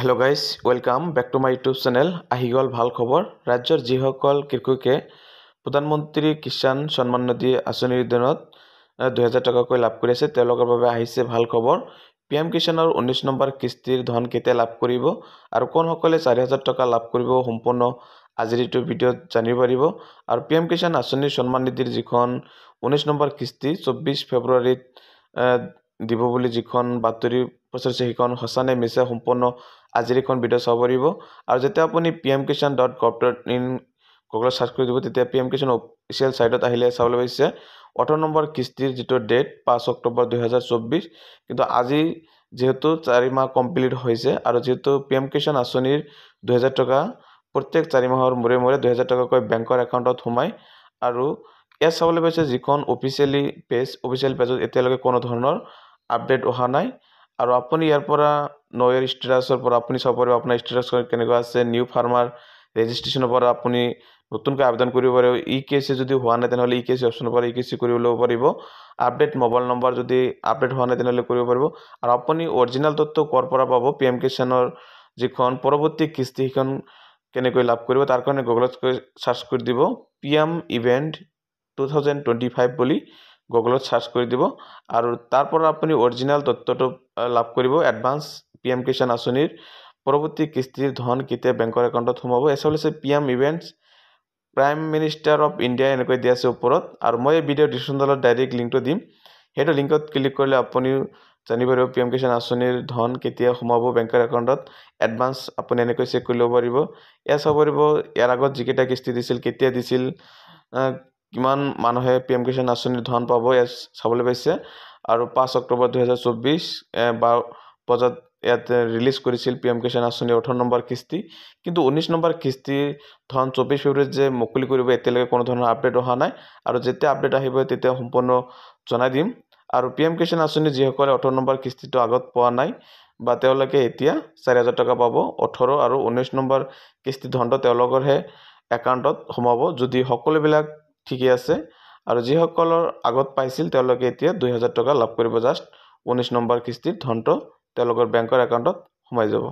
Hello' guys welcome back to my YouTube channel. আহি গ'ল ভাল খবৰ। ৰাজ্যৰ যিসকল কৃষকে প্ৰধানমন্ত্ৰী কিষাণ সন্মান নিধি আঁচনিৰ অধীনত 2000 টকাকৈ লাভ কৰি আছে তেওঁলোকৰ বাবে আহিছে ভাল খবৰ। PM কিষাণৰ 19 নম্বৰ কিস্তিৰ ধন কেতিয়া লাভ কৰিব আৰু কোনসকলে 4000 টকা লাভ কৰিব সম্পূৰ্ণ আজিৰ এইটো ভিডিঅ'ত জানিব পাৰিব। আৰু PM কিষাণ আঁচনিৰ সন্মান নিধিৰ যিখন 19 নম্বৰ কিস্তি 24 ফেব্ৰুৱাৰীত দিব বুলি যিখন বাতৰি প্ৰচাৰিছে সেইখন সঁচা নে মিছা সম্পূৰ্ণ আজিৰ এখন ভিডিঅ' চাব পাৰিব। আৰু যেতিয়া আপুনি pmkishan.gov.in গুগলত সাৰ্চ কৰি দিব তেতিয়া PM কিষাণ অফিচিয়েল সাইটত আহিলে চাবলৈ পাইছে 18 নম্বৰ কিস্তিৰ যিটো ডেট 5 অক্টোবৰ 2024, কিন্তু আজি যেহেতু 4 মাহ কমপ্লিট হৈছে আৰু যেহেতু PM কিষাণ আঁচনিৰ 2000 টকা প্ৰত্যেক 4 মাহৰ মূৰে মূৰে 2000 টকাকৈ বেংকৰ একাউণ্টত সোমায়। আৰু ইয়াত চাবলৈ পাইছে যিখন অফিচিয়েল পেজত এতিয়ালৈকে কোনো ধৰণৰ আপডেট অহা নাই। আৰু আপুনি ইয়াৰ পৰা নয়াৰ ষ্টেটাছৰ পৰা আপুনি চাব পাৰিব আপোনাৰ ষ্টেটাছ কেনেকুৱা আছে। নিউ ফাৰ্মাৰ ৰেজিষ্ট্ৰেশ্যনৰ পৰা আপুনি নতুনকৈ আবেদন কৰিব পাৰিব। EKC যদি হোৱা নাই তেনেহ'লে EKC অপশ্যনৰ পৰা EKC কৰিব ল'ব পাৰিব। আপডেট মোবাইল নম্বৰ যদি আপডেট হোৱা নাই তেনেহ'লে কৰিব পাৰিব। আৰু আপুনি অৰিজিনেল তথ্য ক'ৰ পৰা পাব PM কিষাণৰ যিখন পৰৱৰ্তী কিস্তি সেইখন কেনেকৈ লাভ কৰিব তাৰ কাৰণে গুগলত সাৰ্চ কৰি দিব PM ইভেণ্ট 2025 বুলি গুগলত সাৰ্চ কৰি দিব আৰু তাৰ পৰা আপুনি অৰিজিনেল তথ্যটো লাভ কৰিব। এডভান্স PM কিষাণ আঁচনিৰ পৰৱৰ্তী কিস্তিৰ ধন কেতিয়া বেংকৰ একাউণ্টত সোমাব এচাবলৈ PM events prime minister of India এনেকৈ দিয়া আছে ওপৰত। আৰু মই এই ভিডিঅ'ৰ ডিছক্ৰিপশ্যনত ডাইৰেক্ট লিংকটো দিম, সেইটো লিংকত ক্লিক কৰিলে আপুনিও জানিব পাৰিব PM কিষাণ আঁচনিৰ ধন কেতিয়া সোমাব বেংকৰ একাউণ্টত। এডভান্স আপুনি এনেকৈ চেক কৰি ল'ব পাৰিব। ইয়াত চাব পাৰিব ইয়াৰ আগত যিকেইটা কিস্তি দিছিল কেতিয়া দিছিল, কিমান মানুহে PM কিষাণ আঁচনিৰ ধন পাব ইয়াত চাবলৈ পাইছে। আৰু 5 অক্টোবৰ 2024 বজাত ইয়াত ৰিলিজ কৰিছিল PM কিষাণ আঁচনিৰ 18 নম্বৰ কিস্তি, কিন্তু 19 নম্বৰ কিস্তিৰ ধন 24 ফেব্ৰুৱাৰীত যে মুকলি কৰিব এতিয়ালৈকে কোনো ধৰণৰ আপডেট অহা নাই। আৰু যেতিয়া আপডেট আহিব তেতিয়া সম্পূৰ্ণ জনাই দিম। আৰু PM কিষাণ আঁচনি যিসকলে 18 নম্বৰ কিস্তিটো আগত পোৱা নাই বা তেওঁলোকে এতিয়া 4000 টকা পাব। 18 আৰু 19 নম্বৰ কিস্তি ধনটো তেওঁলোকৰহে একাউণ্টত সোমাব যদি সকলোবিলাক ঠিকে আছে। আৰু যিসকলৰ আগত পাইছিল তেওঁলোকে এতিয়া 2000 টকা লাভ কৰিব। জাষ্ট 19 নম্বৰ কিস্তিৰ ধনটো তেওঁলোকৰ বেংকৰ একাউণ্টত সোমাই যাব।